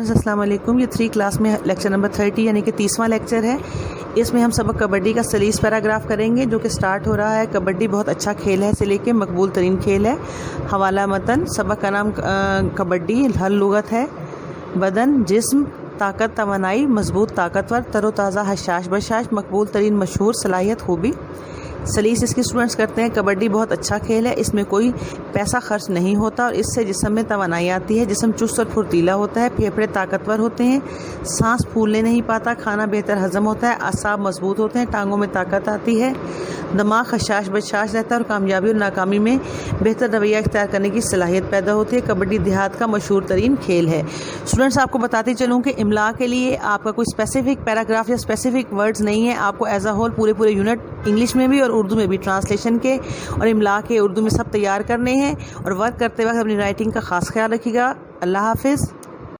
Students السلام علیکم. یہ 3 کلاس میں لیکچر نمبر 30 یعنی کہ 30واں لیکچر ہے. اس میں ہم سبق کبڈی کا سلیس پیراگراف کریں گے جو کہ سٹارٹ ہو رہا ہے. کبڈی بہت اچھا کھیل ہے سے لے کے مقبول ترین کھیل ہے. حوالہ متن. سبق کا نام کبڈی ہر لغت ہے. بدن جسم طاقت توانائی مضبوط طاقتور تر و تازہ حشاش بشاش مقبول ترین مشہور صلاحیت خوبی. سلیس اس کی اسٹوڈنٹس کرتے ہیں. کبڈی بہت اچھا کھیل ہے. اس میں کوئی پیسہ خرچ نہیں ہوتا اور اس سے جسم میں توانائی آتی ہے. جسم چست اور پھرتیلا ہوتا ہے. پھیپھڑے طاقتور ہوتے ہیں. سانس پھولنے نہیں پاتا. کھانا بہتر ہضم ہوتا ہے. اعصاب مضبوط ہوتے ہیں. ٹانگوں میں طاقت آتی ہے. دماغ حشاش بشاش رہتا ہے اور کامیابی اور ناکامی میں بہتر رویہ اختیار کرنے کی صلاحیت پیدا ہوتی ہے. کبڈی دیہات کا مشہور ترین کھیل ہے. اسٹوڈنٹس آپ کو بتاتے چلوں کہ املا کے لیے آپ کا کوئی اسپیسیفک پیراگراف یا اسپیسیفک ورڈز نہیں ہے. آپ کو ایز اے ہول پورے یونٹ انگلش میں بھی اور اردو میں بھی ٹرانسلیشن کے اور املا کے اردو میں سب تیار کرنے ہیں. اور ورک کرتے وقت اپنی رائٹنگ کا خاص خیال رکھیے گا. اللہ حافظ.